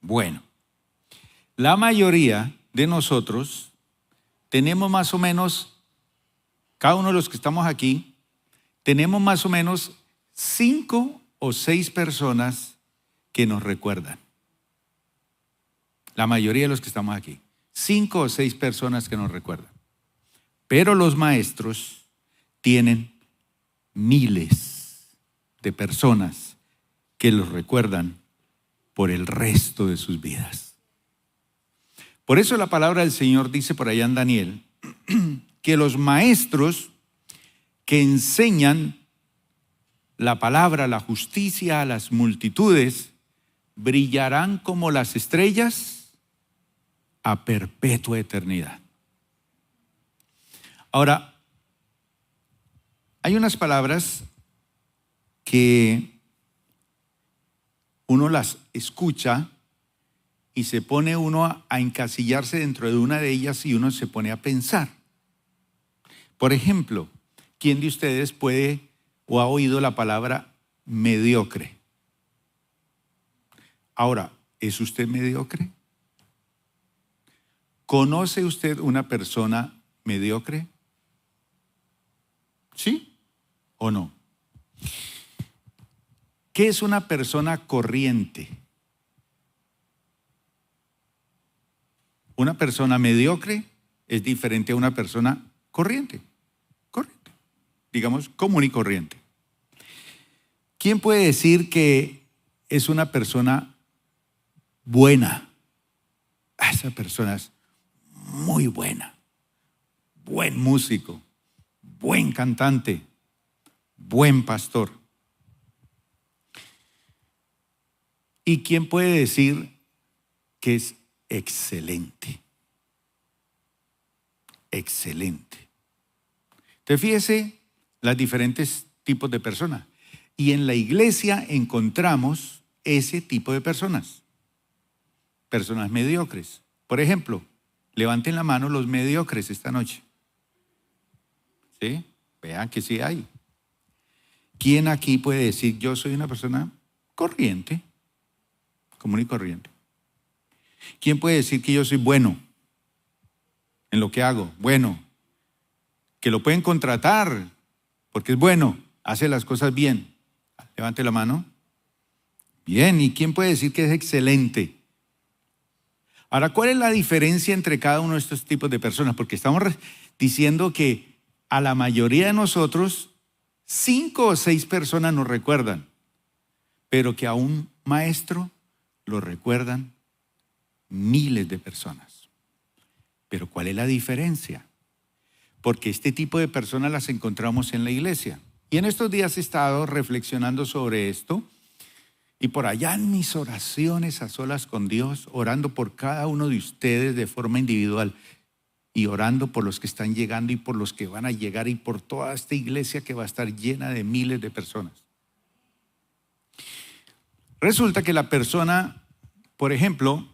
Bueno, la mayoría de nosotros tenemos más o menos, cada uno de los que estamos aquí, tenemos más o menos 5 o 6 personas que nos recuerdan. La mayoría de los que estamos aquí, 5 o 6 personas que nos recuerdan. Pero los maestros tienen miles de personas que los recuerdan por el resto de sus vidas. Por eso la palabra del Señor dice por allá en Daniel que los maestros que enseñan la palabra, la justicia a las multitudes, brillarán como las estrellas a perpetua eternidad. Ahora, hay unas palabras que uno las escucha y se pone uno a encasillarse dentro de una de ellas y uno se pone a pensar. Por ejemplo, ¿quién de ustedes puede o ha oído la palabra mediocre? Ahora, ¿es usted mediocre? ¿Conoce usted una persona mediocre? ¿Sí o no? ¿Qué es una persona corriente? Una persona mediocre es diferente a una persona corriente. Digamos, común y corriente. ¿Quién puede decir que es una persona buena? Esa persona es muy buena, buen músico, buen cantante, buen pastor. ¿Y quién puede decir que es excelente? Excelente. Entonces fíjese los diferentes tipos de personas. Y en la iglesia encontramos ese tipo de personas. Personas mediocres. Por ejemplo, levanten la mano los mediocres esta noche. ¿Sí? Vean que sí hay. ¿Quién aquí puede decir yo soy una persona corriente? Común y corriente. ¿Quién puede decir que yo soy bueno en lo que hago? Bueno, que lo pueden contratar porque es bueno, hace las cosas bien. Levante la mano. Bien, ¿y quién puede decir que es excelente? Ahora, ¿cuál es la diferencia entre cada uno de estos tipos de personas? Porque estamos diciendo que a la mayoría de nosotros 5 o 6 personas nos recuerdan, pero que a un maestro lo recuerdan miles de personas. Pero ¿cuál es la diferencia? Porque este tipo de personas las encontramos en la iglesia. Y en estos días he estado reflexionando sobre esto y por allá en mis oraciones a solas con Dios, orando por cada uno de ustedes de forma individual y orando por los que están llegando y por los que van a llegar y por toda esta iglesia que va a estar llena de miles de personas. Resulta que la persona, por ejemplo,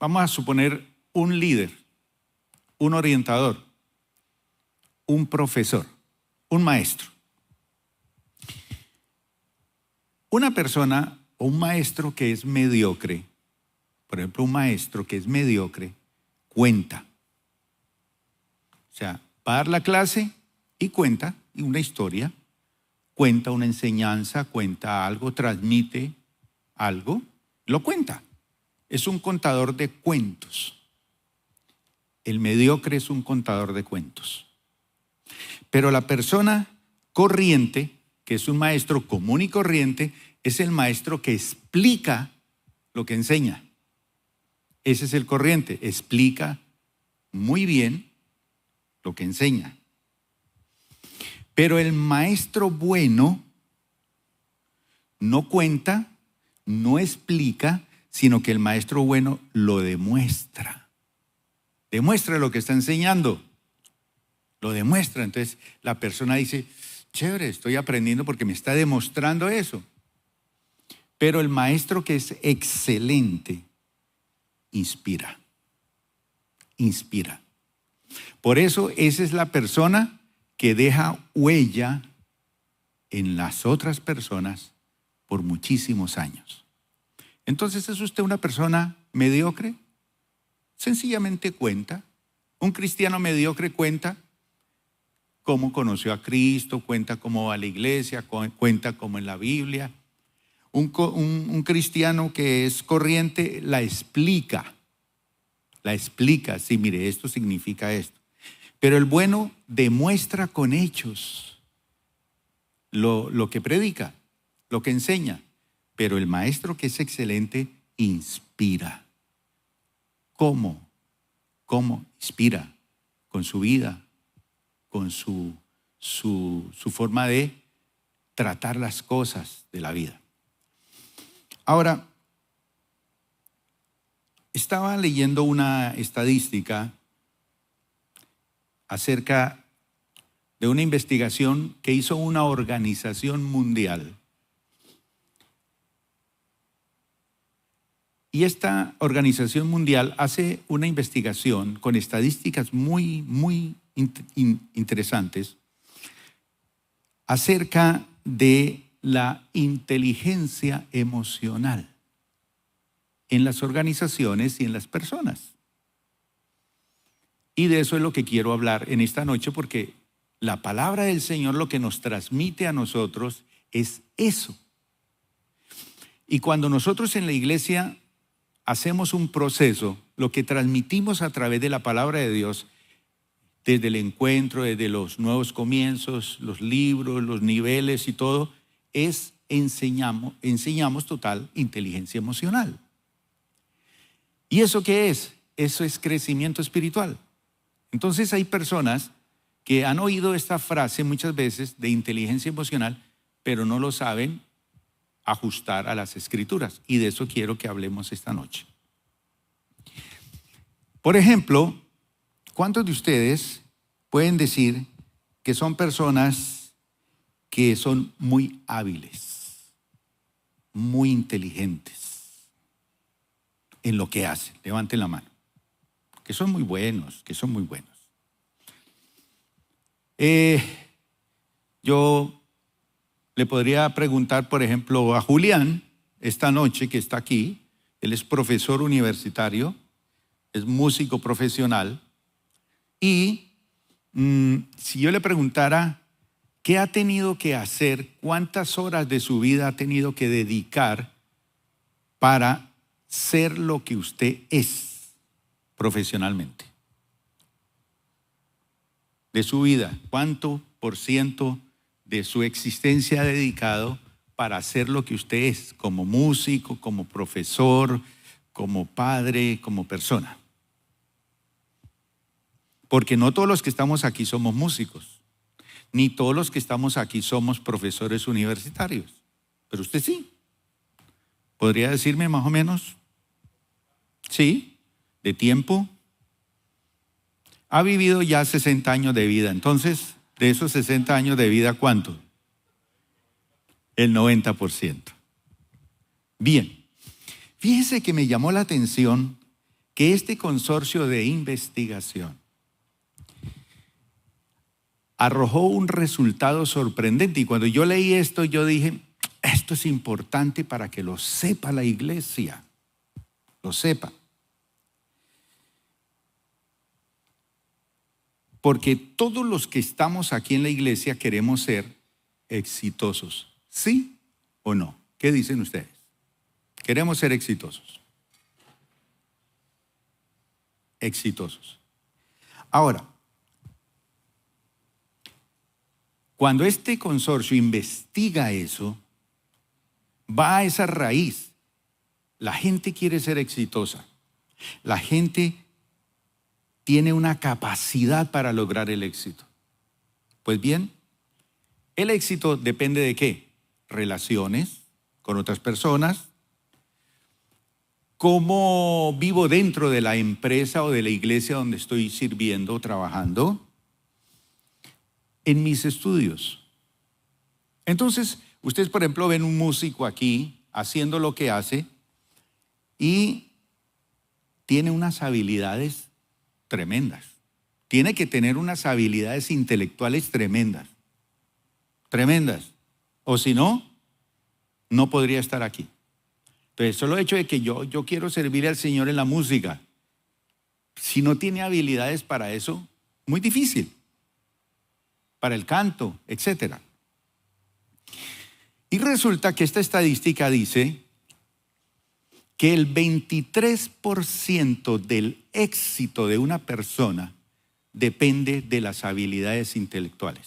vamos a suponer un líder, un orientador, un profesor, un maestro. Una persona o un maestro que es mediocre, por ejemplo, un maestro que es mediocre, cuenta. O sea, va a dar la clase y cuenta una historia, cuenta una enseñanza, cuenta algo, transmite algo, lo cuenta. Es un contador de cuentos. El mediocre es un contador de cuentos. Pero la persona corriente, que es un maestro común y corriente, es el maestro que explica lo que enseña. Ese es el corriente, explica muy bien lo que enseña. Pero el maestro bueno no cuenta, no explica, sino que el maestro bueno lo demuestra. Demuestra lo que está enseñando. Lo demuestra. Entonces la persona dice, chévere, estoy aprendiendo porque me está demostrando eso. Pero el maestro que es excelente, inspira. Inspira. Por eso esa es la persona que deja huella en las otras personas por muchísimos años. Entonces, ¿es usted una persona mediocre? Sencillamente cuenta. Un cristiano mediocre cuenta cómo conoció a Cristo, cuenta cómo va a la iglesia, cuenta cómo en la Biblia. Un cristiano que es corriente la explica, sí, mire, esto significa esto. Pero el bueno demuestra con hechos lo que predica, lo que enseña. Pero el maestro que es excelente inspira. ¿Cómo? ¿Cómo inspira? Con su vida, con su forma de tratar las cosas de la vida. Ahora, estaba leyendo una estadística acerca de una investigación que hizo una organización mundial. Y esta organización mundial hace una investigación con estadísticas muy, muy interesantes acerca de la inteligencia emocional en las organizaciones y en las personas. Y de eso es lo que quiero hablar en esta noche, porque la palabra del Señor lo que nos transmite a nosotros es eso. Y cuando nosotros en la iglesia hacemos un proceso, lo que transmitimos a través de la palabra de Dios, desde el encuentro, desde los nuevos comienzos, los libros, los niveles y todo, es enseñamos total inteligencia emocional. ¿Y eso qué es? Eso es crecimiento espiritual. Entonces hay personas que han oído esta frase muchas veces de inteligencia emocional, pero no lo saben ajustar a las escrituras. Y de eso quiero que hablemos esta noche. Por ejemplo, ¿cuántos de ustedes pueden decir que son personas que son muy hábiles, muy inteligentes en lo que hacen? Levanten la mano. Que son muy buenos, que son muy buenos. Yo le podría preguntar, por ejemplo, a Julián, esta noche que está aquí. Él es profesor universitario, es músico profesional. Y si yo le preguntara qué ha tenido que hacer, cuántas horas de su vida ha tenido que dedicar para ser lo que usted es profesionalmente. De su vida, ¿cuánto por ciento de su existencia ha dedicado para ser lo que usted es, como músico, como profesor, como padre, como persona? Porque no todos los que estamos aquí somos músicos, ni todos los que estamos aquí somos profesores universitarios, pero usted sí. ¿Podría decirme más o menos? Sí, de tiempo. Ha vivido ya 60 años de vida, entonces, de esos 60 años de vida, ¿cuánto? El 90%. Bien, fíjese que me llamó la atención que este consorcio de investigación arrojó un resultado sorprendente. Y cuando yo leí esto, yo dije, esto es importante para que lo sepa la iglesia, lo sepa. Porque todos los que estamos aquí en la iglesia queremos ser exitosos. ¿Sí o no? ¿Qué dicen ustedes? Queremos ser exitosos. Exitosos. Ahora, cuando este consorcio investiga eso, va a esa raíz. La gente quiere ser exitosa. La gente tiene una capacidad para lograr el éxito. Pues bien, el éxito depende de ¿qué? Relaciones con otras personas, cómo vivo dentro de la empresa o de la iglesia donde estoy sirviendo o trabajando, en mis estudios. Entonces, ustedes, por ejemplo, ven un músico aquí haciendo lo que hace y tiene unas habilidades tremendas. Tiene que tener unas habilidades intelectuales tremendas. Tremendas. O si no, no podría estar aquí. Entonces, solo el hecho de que yo quiero servir al Señor en la música, si no tiene habilidades para eso, muy difícil. Para el canto, etc. Y resulta que esta estadística dice que el 23% del éxito de una persona depende de las habilidades intelectuales.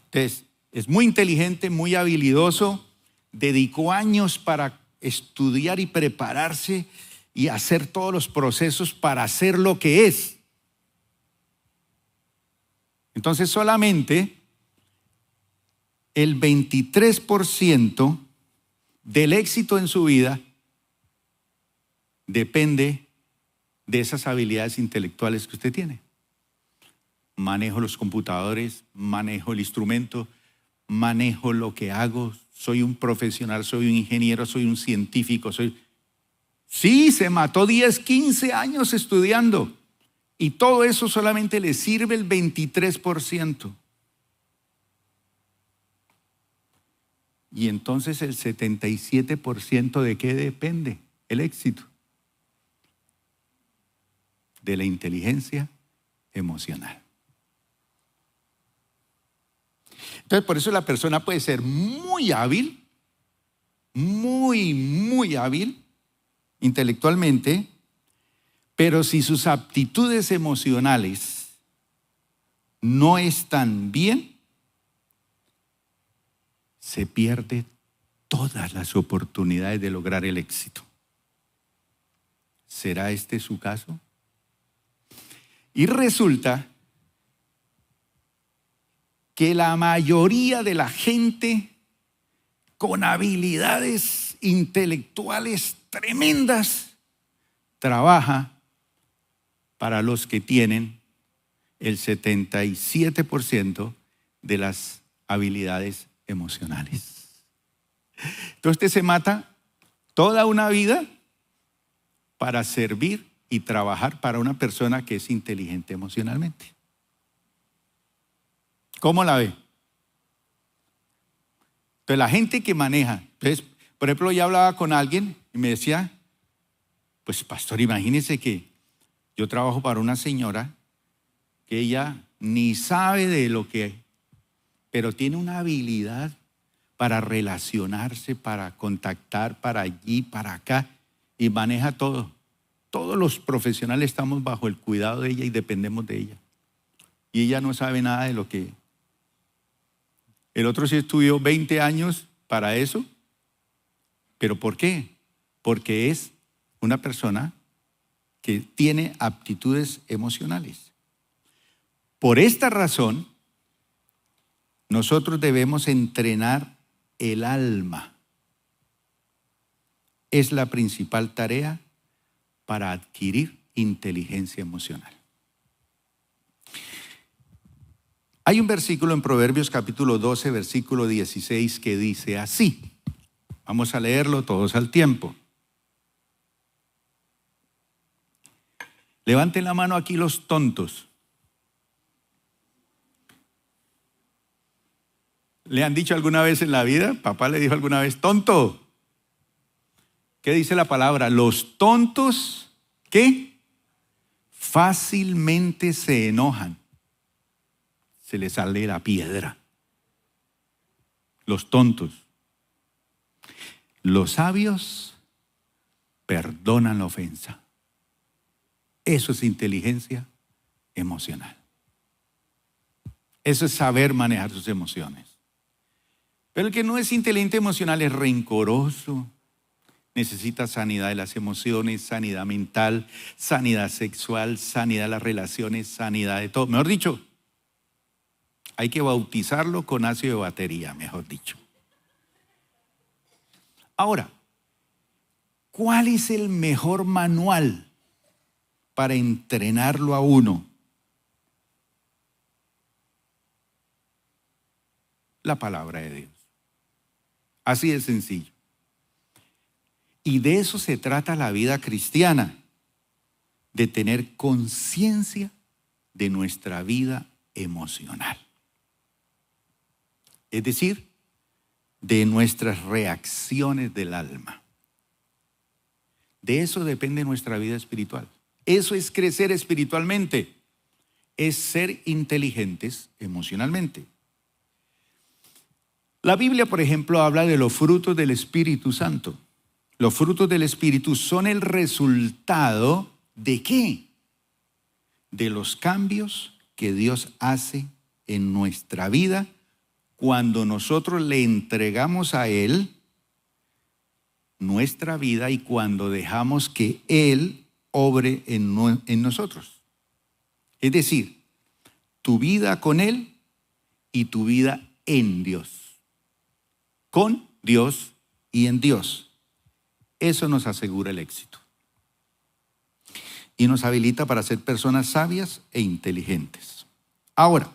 Entonces, es muy inteligente, muy habilidoso, dedicó años para estudiar y prepararse y hacer todos los procesos para hacer lo que es. Entonces, solamente el 23% del éxito en su vida depende de esas habilidades intelectuales que usted tiene. Manejo los computadores, manejo el instrumento, manejo lo que hago, soy un profesional, soy un ingeniero, soy un científico, Sí, se mató 10, 15 años estudiando y todo eso solamente le sirve el 23%. Y entonces el 77% ¿de qué depende el éxito? De la inteligencia emocional. Entonces, por eso la persona puede ser muy hábil, muy hábil intelectualmente, pero si sus aptitudes emocionales no están bien, se pierde todas las oportunidades de lograr el éxito. ¿Será este su caso? Y resulta que la mayoría de la gente con habilidades intelectuales tremendas trabaja para los que tienen el 77% de las habilidades emocionales. Entonces usted se mata toda una vida para servir y trabajar para una persona que es inteligente emocionalmente. ¿Cómo la ve? Entonces la gente que maneja, entonces, por ejemplo, yo hablaba con alguien y me decía, pues pastor, imagínese que yo trabajo para una señora que ella ni sabe de lo que, pero tiene una habilidad para relacionarse, para contactar, para allí, para acá, y maneja todo. Todos los profesionales estamos bajo el cuidado de ella y dependemos de ella. Y ella no sabe nada de lo que... El otro sí estudió 20 años para eso. ¿Pero por qué? Porque es una persona que tiene aptitudes emocionales. Por esta razón, nosotros debemos entrenar el alma. Es la principal tarea para adquirir inteligencia emocional. Hay un versículo en Proverbios capítulo 12, versículo 16 que dice así. Vamos a leerlo todos al tiempo. Levanten la mano aquí los tontos. ¿Le han dicho alguna vez en la vida? Papá le dijo alguna vez, tonto. ¿Qué dice la palabra? Los tontos, ¿qué? Fácilmente se enojan. Se les sale la piedra. Los tontos. Los sabios perdonan la ofensa. Eso es inteligencia emocional. Eso es saber manejar sus emociones. Pero el que no es inteligente emocional es rencoroso, necesita sanidad de las emociones, sanidad mental, sanidad sexual, sanidad de las relaciones, sanidad de todo. Mejor dicho, hay que bautizarlo con ácido de batería, mejor dicho. Ahora, ¿cuál es el mejor manual para entrenarlo a uno? La palabra de Dios. Así de sencillo. Y de eso se trata la vida cristiana, de tener conciencia de nuestra vida emocional. Es decir, de nuestras reacciones del alma. De eso depende nuestra vida espiritual. Eso es crecer espiritualmente. Es ser inteligentes emocionalmente. La Biblia, por ejemplo, habla de los frutos del Espíritu Santo. Los frutos del Espíritu son el resultado ¿de qué? De los cambios que Dios hace en nuestra vida cuando nosotros le entregamos a Él nuestra vida y cuando dejamos que Él obre en nosotros. Es decir, tu vida con Él y tu vida en Dios. Con Dios y en Dios. Eso nos asegura el éxito. Y nos habilita para ser personas sabias e inteligentes. Ahora,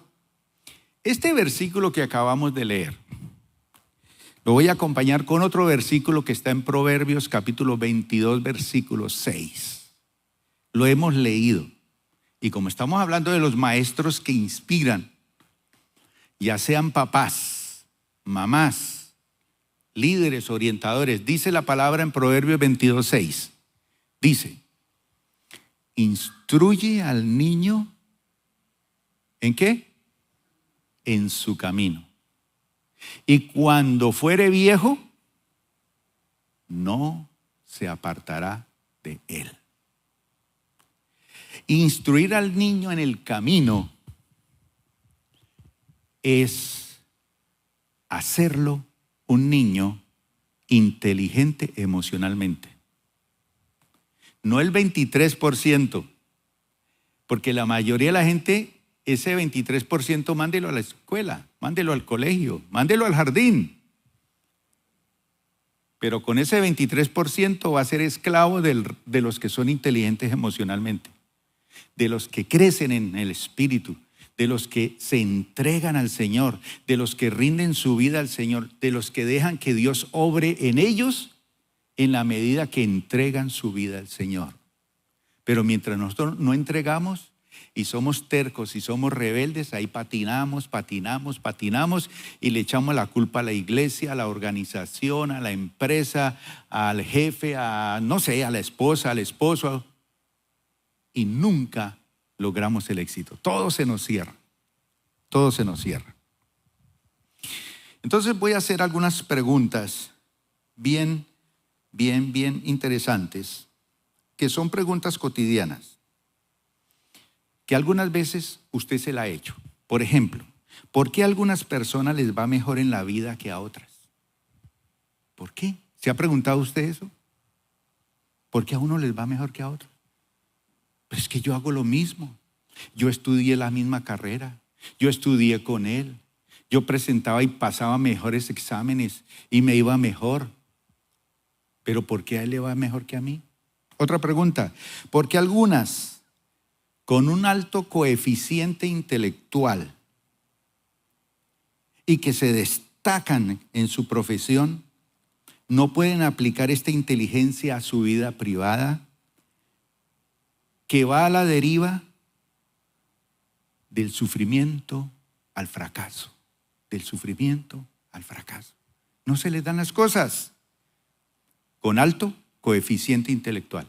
este versículo que acabamos de leer, lo voy a acompañar con otro versículo que está en Proverbios capítulo 22, versículo 6. Lo hemos leído. Y como estamos hablando de los maestros que inspiran, ya sean papás, mamás, líderes, orientadores, dice la palabra en Proverbios 22, 6. Dice, instruye al niño, ¿en qué? En su camino. Y cuando fuere viejo, no se apartará de él. Instruir al niño en el camino es hacerlo un niño inteligente emocionalmente. No el 23%, porque la mayoría de la gente, ese 23% mándelo a la escuela, mándelo al colegio, mándelo al jardín. Pero con ese 23% va a ser esclavo de los que son inteligentes emocionalmente, de los que crecen en el espíritu, de los que se entregan al Señor, de los que rinden su vida al Señor, de los que dejan que Dios obre en ellos en la medida que entregan su vida al Señor. Pero mientras nosotros no entregamos y somos tercos y somos rebeldes, ahí patinamos y le echamos la culpa a la iglesia, a la organización, a la empresa, al jefe, a la esposa, al esposo, y nunca logramos el éxito. Todo se nos cierra. Entonces voy a hacer algunas preguntas bien interesantes, que son preguntas cotidianas, que algunas veces usted se la ha hecho. Por ejemplo, ¿por qué a algunas personas les va mejor en la vida que a otras? ¿Por qué? ¿Se ha preguntado usted eso? ¿Por qué a uno les va mejor que a otros? Pues es que yo hago lo mismo. Yo estudié la misma carrera. Yo estudié con él. Yo presentaba y pasaba mejores exámenes y me iba mejor. ¿Pero por qué a él le va mejor que a mí? Otra pregunta. ¿Por qué algunas con un alto coeficiente intelectual y que se destacan en su profesión no pueden aplicar esta inteligencia a su vida privada, que va a la deriva del sufrimiento al fracaso? Del sufrimiento al fracaso. No se les dan las cosas con alto coeficiente intelectual.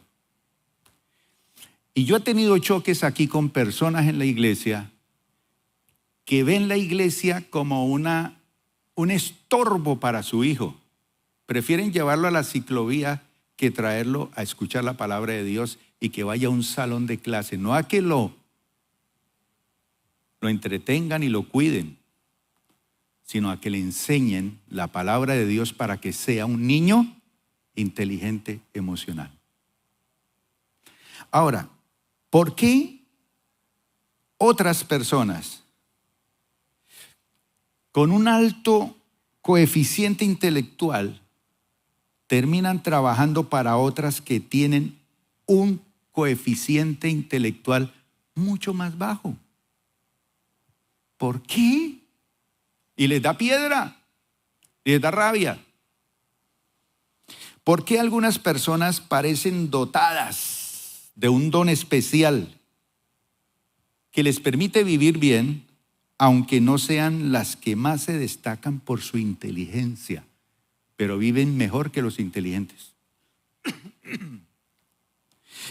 Y yo he tenido choques aquí con personas en la iglesia que ven la iglesia como un estorbo para su hijo. Prefieren llevarlo a la ciclovía que traerlo a escuchar la palabra de Dios y que vaya a un salón de clase, no a que lo entretengan y lo cuiden, sino a que le enseñen la palabra de Dios para que sea un niño inteligente emocional. Ahora, ¿por qué otras personas con un alto coeficiente intelectual terminan trabajando para otras que tienen un coeficiente intelectual mucho más bajo? ¿Por qué? Y les da piedra, les da rabia. ¿Por qué algunas personas parecen dotadas de un don especial que les permite vivir bien, aunque no sean las que más se destacan por su inteligencia, pero viven mejor que los inteligentes.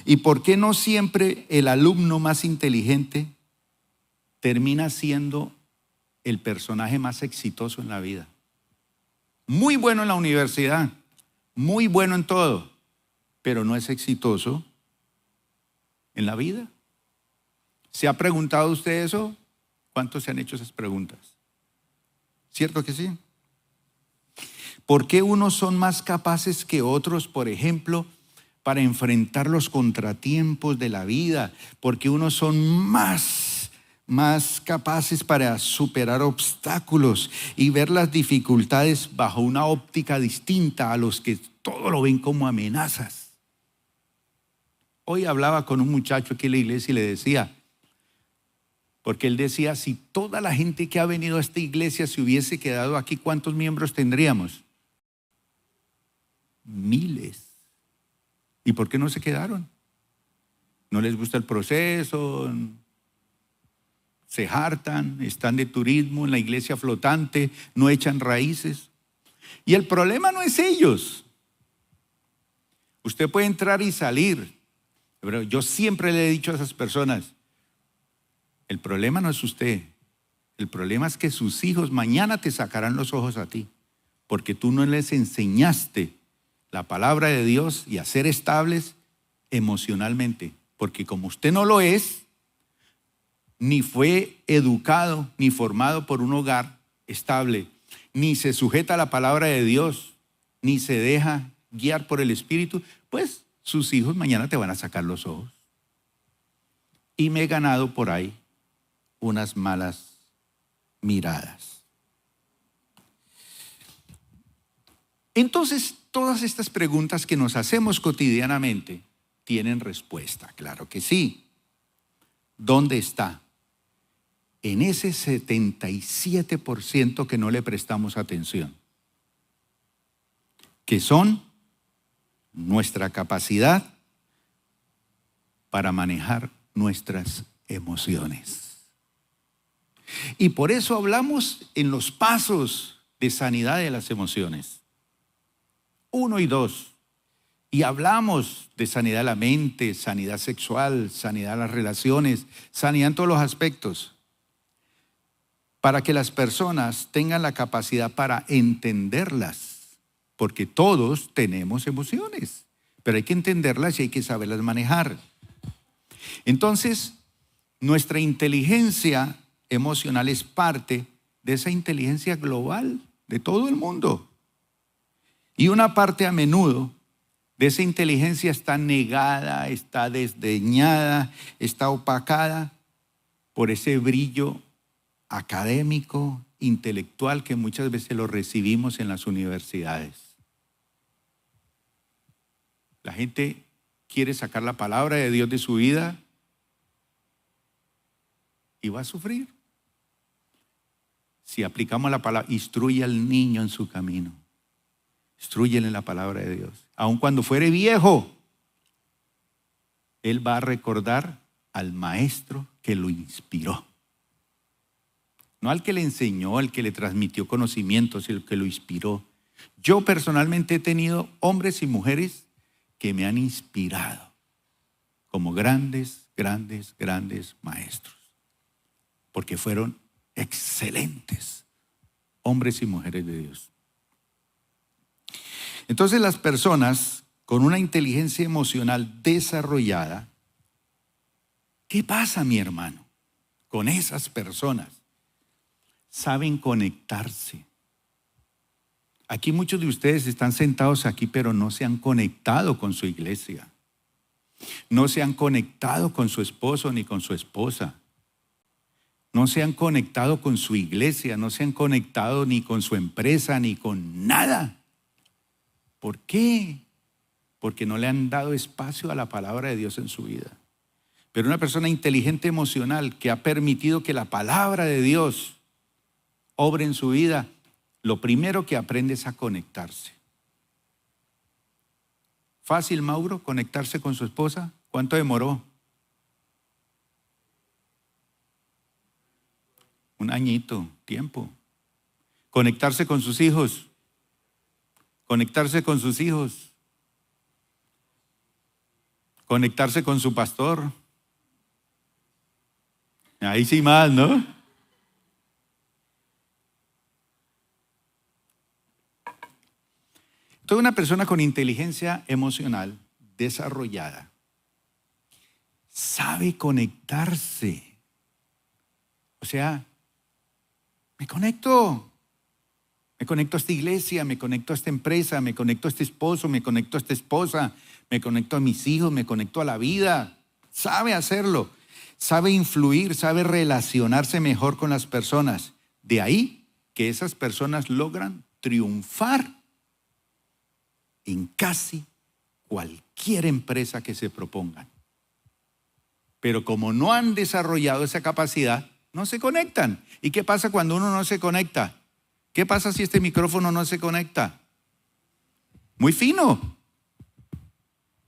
¿Y por qué no siempre el alumno más inteligente termina siendo el personaje más exitoso en la vida? Muy bueno en la universidad, muy bueno en todo, pero no es exitoso en la vida. ¿Se ha preguntado usted eso? ¿Cuántos se han hecho esas preguntas? ¿Cierto que sí? ¿Por qué unos son más capaces que otros, por ejemplo, para enfrentar los contratiempos de la vida? ¿Por qué unos son más capaces para superar obstáculos y ver las dificultades bajo una óptica distinta a los que todo lo ven como amenazas? Hoy hablaba con un muchacho aquí en la iglesia y le decía, porque él decía, si toda la gente que ha venido a esta iglesia se hubiese quedado aquí, ¿cuántos miembros tendríamos? Miles. ¿Y por qué no se quedaron? ¿No les gusta el proceso? ¿Se hartan? ¿Están de turismo en la iglesia flotante? ¿No echan raíces? Y el problema no es ellos. Usted puede entrar y salir, pero yo siempre le he dicho a esas personas, el problema no es usted, el problema es que sus hijos mañana te sacarán los ojos a ti, porque tú no les enseñaste la palabra de Dios y a ser estables emocionalmente, porque como usted no lo es, ni fue educado ni formado por un hogar estable, ni se sujeta a la palabra de Dios, ni se deja guiar por el Espíritu, pues sus hijos mañana te van a sacar los ojos. Y me he ganado por ahí unas malas miradas. Entonces, todas estas preguntas que nos hacemos cotidianamente tienen respuesta, claro que sí. ¿Dónde está? En ese 77% que no le prestamos atención, que son nuestra capacidad para manejar nuestras emociones. Y por eso hablamos en los pasos de sanidad de las emociones, 1 y 2. Y hablamos de sanidad de la mente, sanidad sexual, sanidad de las relaciones, sanidad en todos los aspectos, para que las personas tengan la capacidad para entenderlas, porque todos tenemos emociones, pero hay que entenderlas y hay que saberlas manejar. Entonces, nuestra inteligencia emocional es parte de esa inteligencia global de todo el mundo. Y una parte a menudo de esa inteligencia está negada, está desdeñada, está opacada por ese brillo académico, intelectual que muchas veces lo recibimos en las universidades. La gente quiere sacar la palabra de Dios de su vida y va a sufrir. Si aplicamos la palabra, instruye al niño en su camino. Instrúyele la palabra de Dios. Aun cuando fuere viejo, él va a recordar al maestro que lo inspiró. No al que le enseñó, al que le transmitió conocimientos, sino al que lo inspiró. Yo personalmente he tenido hombres y mujeres que me han inspirado como grandes maestros, porque fueron excelentes hombres y mujeres de Dios. Entonces las personas con una inteligencia emocional desarrollada, ¿qué pasa, mi hermano? Con esas personas saben conectarse. Aquí muchos de ustedes están sentados aquí, pero no se han conectado con su iglesia. No se han conectado con su esposo ni con su esposa. No se han conectado con su iglesia, no se han conectado ni con su empresa, ni con nada. ¿Por qué? Porque no le han dado espacio a la palabra de Dios en su vida. Pero una persona inteligente emocional que ha permitido que la palabra de Dios obre en su vida, lo primero que aprende es a conectarse. ¿Fácil, Mauro, conectarse con su esposa? ¿Cuánto demoró? Un añito, tiempo. Conectarse con sus hijos. conectarse con sus hijos, conectarse con su pastor. Ahí sí más, ¿no? Toda una persona con inteligencia emocional desarrollada sabe conectarse. O sea, me conecto a esta iglesia, me conecto a esta empresa, me conecto a este esposo, me conecto a esta esposa, me conecto a mis hijos, me conecto a la vida. Sabe hacerlo, sabe influir, sabe relacionarse mejor con las personas. De ahí que esas personas logran triunfar en casi cualquier empresa que se propongan. Pero como no han desarrollado esa capacidad, no se conectan. ¿Y qué pasa cuando uno no se conecta? ¿Qué pasa si este micrófono no se conecta? Muy fino,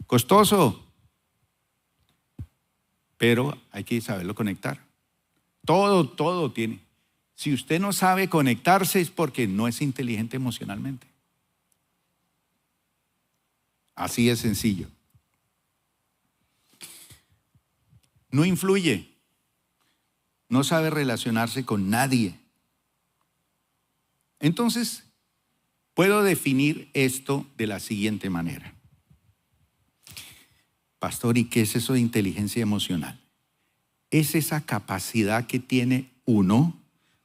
costoso, pero hay que saberlo conectar. Todo tiene. Si usted no sabe conectarse es porque no es inteligente emocionalmente. Así es sencillo. No influye, no sabe relacionarse con nadie. Entonces, puedo definir esto de la siguiente manera. Pastor, ¿y qué es eso de inteligencia emocional? Es esa capacidad que tiene uno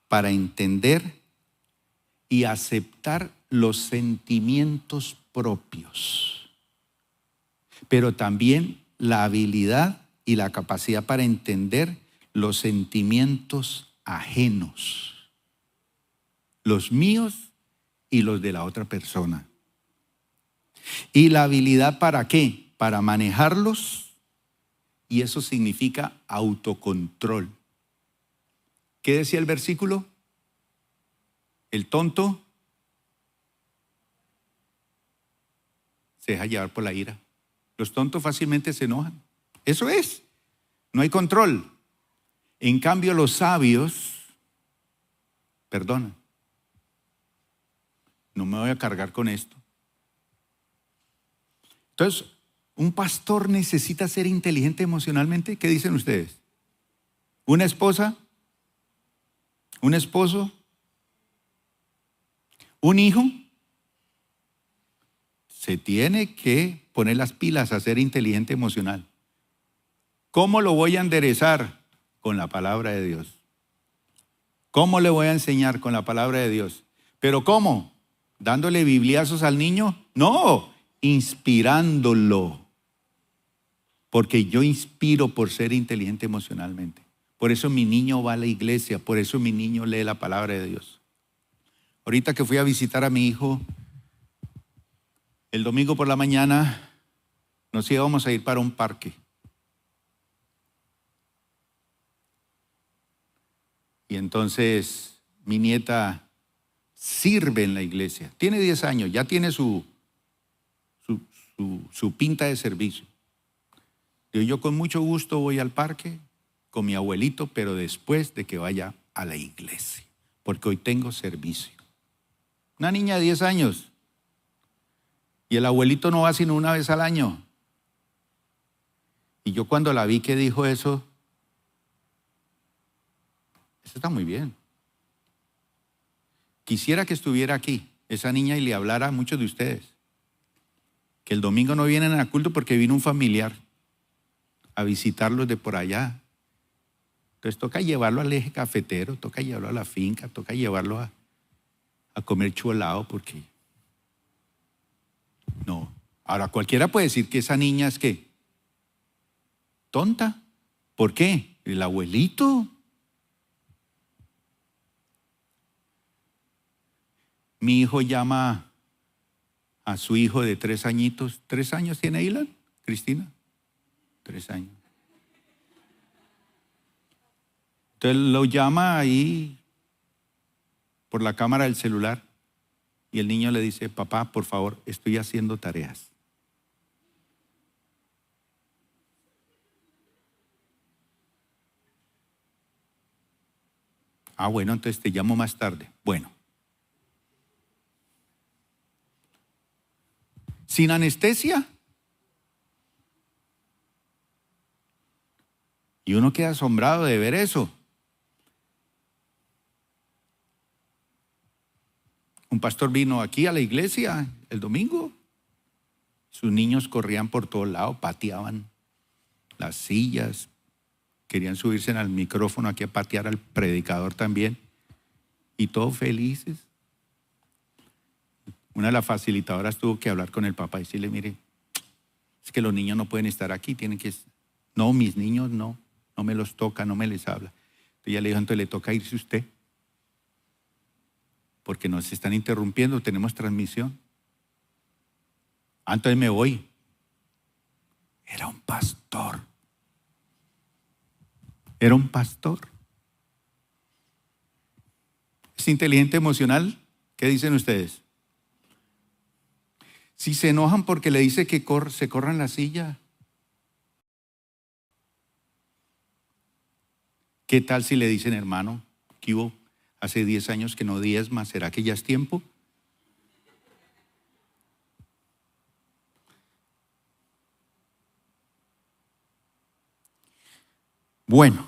para entender y aceptar los sentimientos propios, pero también la habilidad y la capacidad para entender los sentimientos ajenos, los míos y los de la otra persona. ¿Y la habilidad para qué? Para manejarlos, y eso significa autocontrol. ¿Qué decía el versículo? El tonto se deja llevar por la ira. Los tontos fácilmente se enojan. Eso es, no hay control. En cambio, los sabios perdonan. No me voy a cargar con esto. Entonces, ¿un pastor necesita ser inteligente emocionalmente? ¿Qué dicen ustedes? ¿Una esposa? ¿Un esposo? ¿Un hijo? Se tiene que poner las pilas a ser inteligente emocional. ¿Cómo lo voy a enderezar? Con la palabra de Dios. ¿Cómo le voy a enseñar? Con la palabra de Dios. ¿Pero cómo? ¿Dándole bibliazos al niño? No, inspirándolo. Porque yo inspiro por ser inteligente emocionalmente. Por eso mi niño va a la iglesia, por eso mi niño lee la palabra de Dios. Ahorita que fui a visitar a mi hijo, el domingo por la mañana nos íbamos a ir para un parque. Y entonces mi nieta sirve en la iglesia. Tiene 10 años, ya tiene su pinta de servicio. Yo con mucho gusto voy al parque con mi abuelito, pero después de que vaya a la iglesia, porque hoy tengo servicio. Una niña de 10 años. Y el abuelito no va sino una vez al año. Y yo cuando la vi que dijo eso está muy bien. Quisiera que estuviera aquí esa niña y le hablara a muchos de ustedes. Que el domingo no vienen al culto porque vino un familiar a visitarlos de por allá. Entonces toca llevarlo al eje cafetero, toca llevarlo a la finca, toca llevarlo a comer cholao porque no. Ahora cualquiera puede decir que esa niña es ¿qué? Tonta. ¿Por qué? El abuelito. Mi hijo llama a su hijo de 3 añitos. ¿3 años tiene Ilan? Cristina. 3 años. Entonces lo llama ahí por la cámara del celular y el niño le dice, papá, por favor, estoy haciendo tareas. Ah, bueno, entonces te llamo más tarde. Bueno. sin anestesia. Y uno queda asombrado de ver eso. Un pastor vino aquí a la iglesia el domingo. Sus niños corrían por todos lados, pateaban las sillas, querían subirse al micrófono aquí a patear al predicador también. Y todos felices. Una de las facilitadoras tuvo que hablar con el papá y decirle, mire, es que los niños no pueden estar aquí, tienen que... No, mis niños no me los toca, no me les habla. Entonces ella le dijo, entonces le toca irse usted, porque nos están interrumpiendo, tenemos transmisión. Entonces me voy. Era un pastor. Era un pastor. ¿Es inteligente emocional? ¿Qué dicen ustedes? Si se enojan porque le dice que se corran la silla, ¿qué tal si le dicen, hermano, que hubo hace 10 años que no diezma, ¿será que ya es tiempo? Bueno,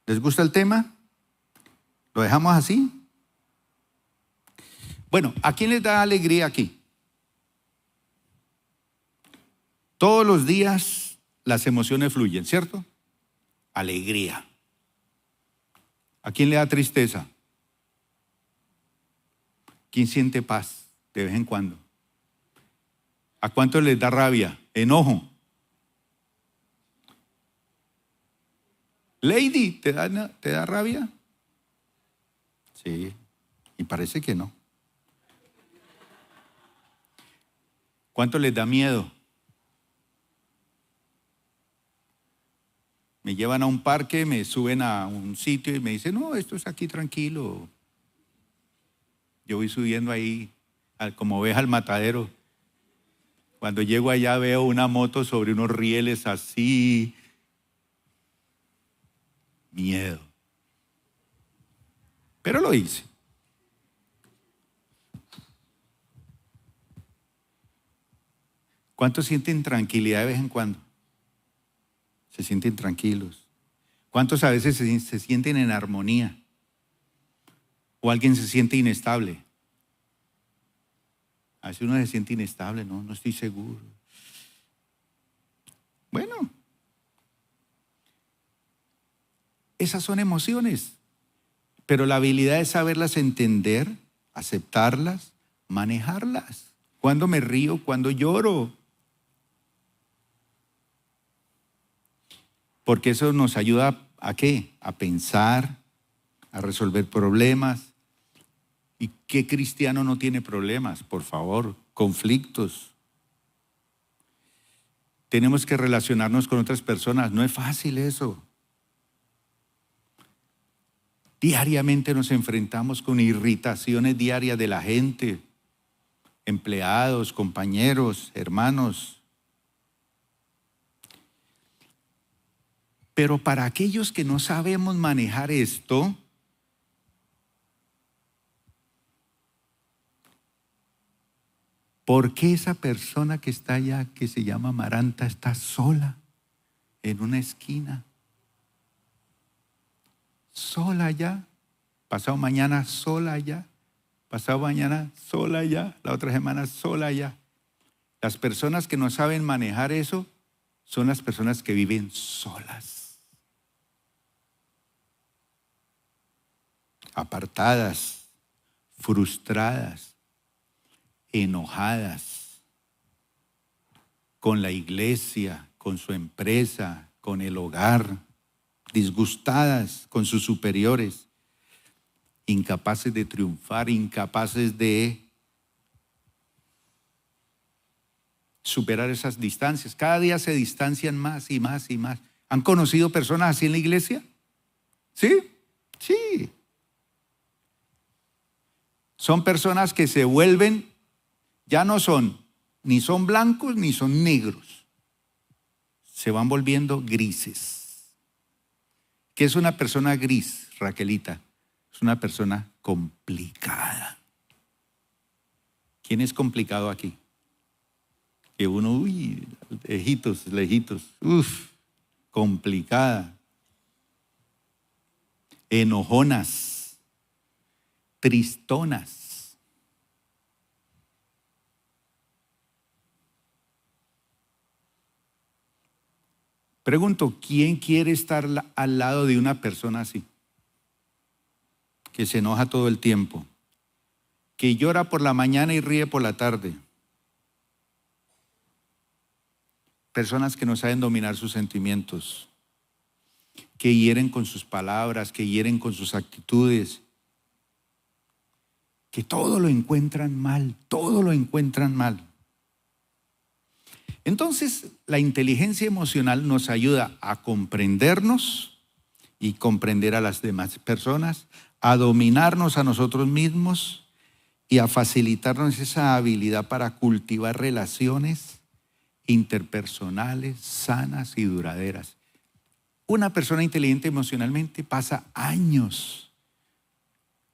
¿les gusta el tema? ¿Lo dejamos así? Bueno, ¿a quién les da alegría aquí? Todos los días las emociones fluyen, ¿cierto? Alegría. ¿A quién le da tristeza? ¿Quién siente paz de vez en cuando? ¿A cuántos les da rabia? Enojo. Lady, ¿te da rabia? Sí, y parece que no. ¿Cuánto les da miedo? Me llevan a un parque, me suben a un sitio y me dicen, no, esto es aquí tranquilo. Yo voy subiendo ahí, como oveja al matadero. Cuando llego allá veo una moto sobre unos rieles así. Miedo. Pero lo hice. ¿Cuántos sienten tranquilidad de vez en cuando? Se sienten tranquilos. ¿Cuántos a veces se sienten en armonía? ¿O alguien se siente inestable? A veces uno se siente inestable, no estoy seguro. Bueno, esas son emociones, pero la habilidad es saberlas entender, aceptarlas, manejarlas. ¿Cuándo me río? ¿Cuándo lloro? Porque eso nos ayuda ¿a qué? A pensar, a resolver problemas. ¿Y qué cristiano no tiene problemas? Por favor, conflictos. Tenemos que relacionarnos con otras personas. No es fácil eso. Diariamente nos enfrentamos con irritaciones diarias de la gente, empleados, compañeros, hermanos. Pero para aquellos que no sabemos manejar esto, ¿por qué esa persona que está allá, que se llama Maranta, está sola en una esquina? Sola allá, pasado mañana sola allá, pasado mañana sola allá, la otra semana sola allá. Las personas que no saben manejar eso son las personas que viven solas, apartadas, frustradas, enojadas con la iglesia, con su empresa, con el hogar, disgustadas con sus superiores, incapaces de triunfar, incapaces de superar esas distancias. Cada día se distancian más y más y más. ¿Han conocido personas así en la iglesia? ¿Sí? Sí. Son personas que se vuelven, ya no son, ni son blancos ni son negros. Se van volviendo grises. ¿Qué es una persona gris, Raquelita? Es una persona complicada. ¿Quién es complicado aquí? Que uno, lejitos, complicada, enojonas, tristonas. Pregunto, ¿quién quiere estar al lado de una persona así? Que se enoja todo el tiempo, que llora por la mañana y ríe por la tarde. Personas que no saben dominar sus sentimientos, que hieren con sus palabras, que hieren con sus actitudes, que todo lo encuentran mal, todo lo encuentran mal. Entonces, la inteligencia emocional nos ayuda a comprendernos y comprender a las demás personas, a dominarnos a nosotros mismos y a facilitarnos esa habilidad para cultivar relaciones interpersonales sanas y duraderas. Una persona inteligente emocionalmente pasa años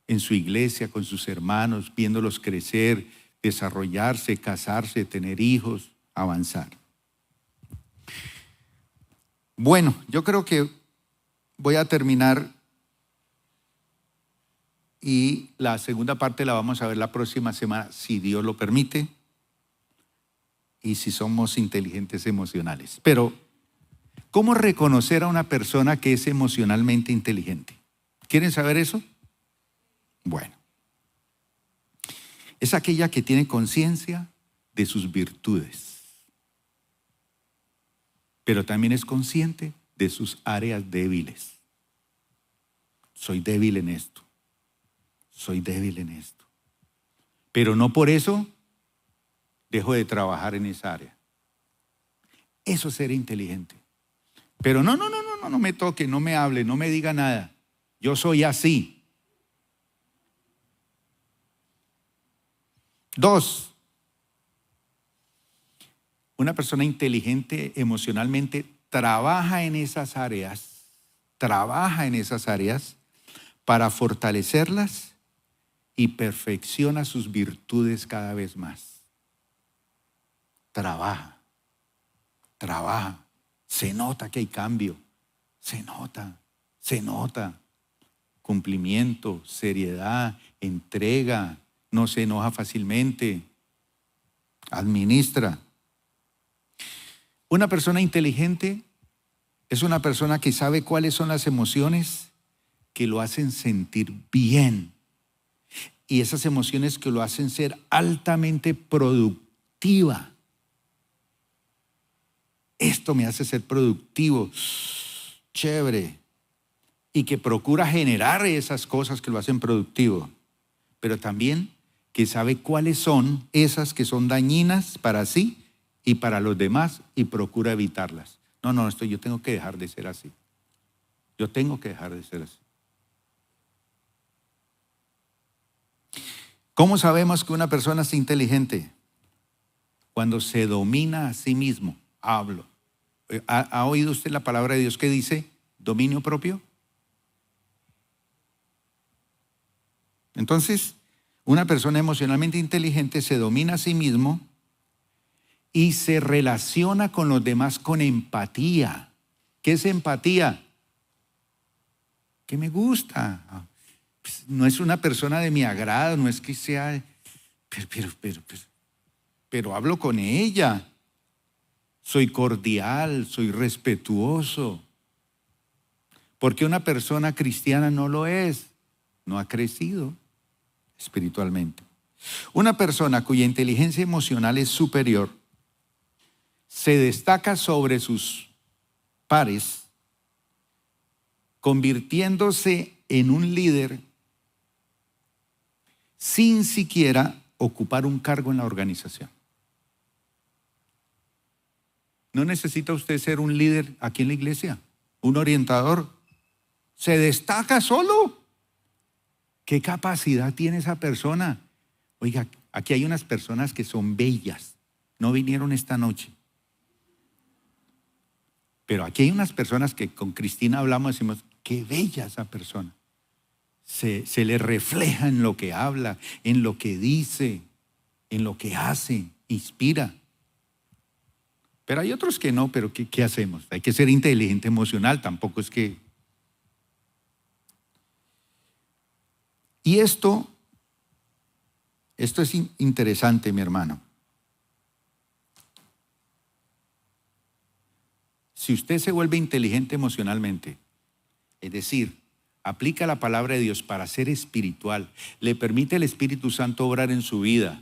en su iglesia con sus hermanos, viéndolos crecer, desarrollarse, casarse, tener hijos, avanzar. Bueno, yo creo que voy a terminar y la segunda parte la vamos a ver la próxima semana, si Dios lo permite, y si somos inteligentes emocionales. Pero, ¿cómo reconocer a una persona que es emocionalmente inteligente? ¿Quieren saber eso? Bueno, es aquella que tiene conciencia de sus virtudes, pero también es consciente de sus áreas débiles. Soy débil en esto, soy débil en esto, pero no por eso dejo de trabajar en esa área. Eso es ser inteligente. Pero no me toque, no me hable, no me diga nada. Yo soy así. 2, una persona inteligente emocionalmente trabaja en esas áreas para fortalecerlas y perfecciona sus virtudes cada vez más. Trabaja. Se nota que hay cambio. Se nota. Cumplimiento, seriedad, entrega, no se enoja fácilmente, administra. Una persona inteligente es una persona que sabe cuáles son las emociones que lo hacen sentir bien y esas emociones que lo hacen ser altamente productiva. Esto me hace ser productivo, chévere, y que procura generar esas cosas que lo hacen productivo, pero también que sabe cuáles son esas que son dañinas para sí y para los demás y procura evitarlas. Yo tengo que dejar de ser así. Yo tengo que dejar de ser así. ¿Cómo sabemos que una persona es inteligente? Cuando se domina a sí mismo. Hablo. ¿Ha oído usted la palabra de Dios que dice dominio propio? Entonces, una persona emocionalmente inteligente se domina a sí mismo y se relaciona con los demás con empatía. ¿Qué es empatía? Que me gusta. Pues no es una persona de mi agrado, no es que sea, pero hablo con ella. Soy cordial, soy respetuoso. Porque una persona cristiana no lo es, no ha crecido espiritualmente. Una persona cuya inteligencia emocional es superior se destaca sobre sus pares, convirtiéndose en un líder sin siquiera ocupar un cargo en la organización. ¿No necesita usted ser un líder aquí en la iglesia? ¿Un orientador? ¿Se destaca solo? ¿Qué capacidad tiene esa persona? Oiga, aquí hay unas personas que son bellas. No vinieron esta noche. Pero aquí hay unas personas que con Cristina hablamos y decimos, qué bella esa persona. Se le refleja en lo que habla, en lo que dice. en lo que hace, inspira. Pero hay otros que no, pero ¿qué hacemos? Hay que ser inteligente emocional, tampoco es que... Y esto es interesante, mi hermano. Si usted se vuelve inteligente emocionalmente, es decir, aplica la palabra de Dios para ser espiritual, le permite el Espíritu Santo obrar en su vida,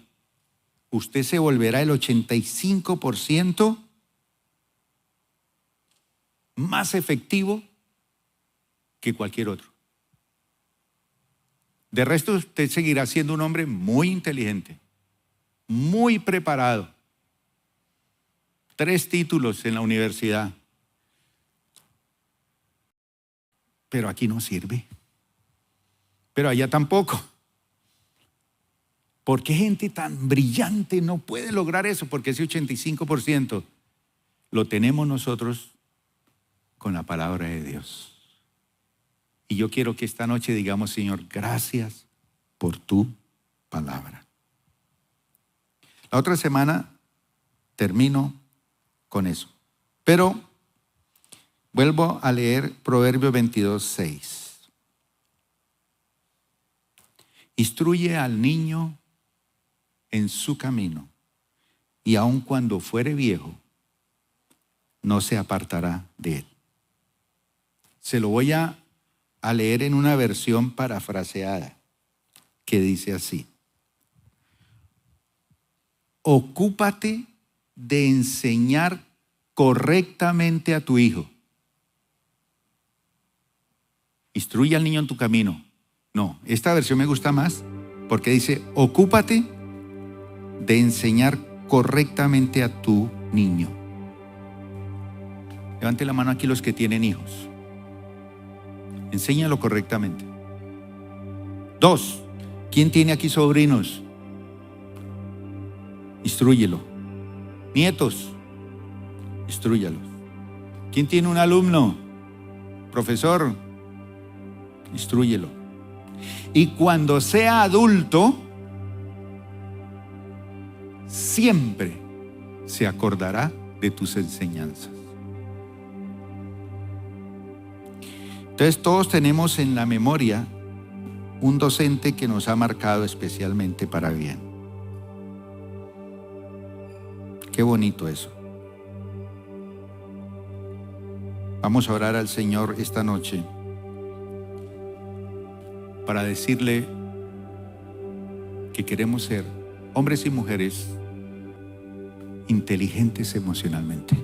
usted se volverá el 85% más efectivo que cualquier otro. De resto, usted seguirá siendo un hombre muy inteligente, muy preparado, 3 títulos en la universidad. Pero aquí no sirve. Pero allá tampoco. ¿Por qué gente tan brillante no puede lograr eso? Porque ese 85% lo tenemos nosotros con la palabra de Dios. Y yo quiero que esta noche digamos, Señor, gracias por tu palabra. La otra semana termino con eso. Pero vuelvo a leer Proverbios 22:6. Instruye al niño en su camino, y aun cuando fuere viejo, no se apartará de él. Se lo voy a leer en una versión parafraseada, que dice así: ocúpate de enseñar correctamente a tu hijo. Instruye al niño en tu camino. No, esta versión me gusta más porque dice, ocúpate de enseñar correctamente a tu niño. Levante la mano aquí los que tienen hijos. Enséñalo correctamente. 2, ¿quién tiene aquí sobrinos? Instrúyelo. Nietos, instrúyalos. ¿Quién tiene un alumno? Profesor, instrúyelo. Y cuando sea adulto, siempre se acordará de tus enseñanzas. Entonces todos tenemos en la memoria un docente que nos ha marcado especialmente para bien. Qué bonito eso. Vamos a orar al Señor esta noche para decirle que queremos ser hombres y mujeres inteligentes emocionalmente.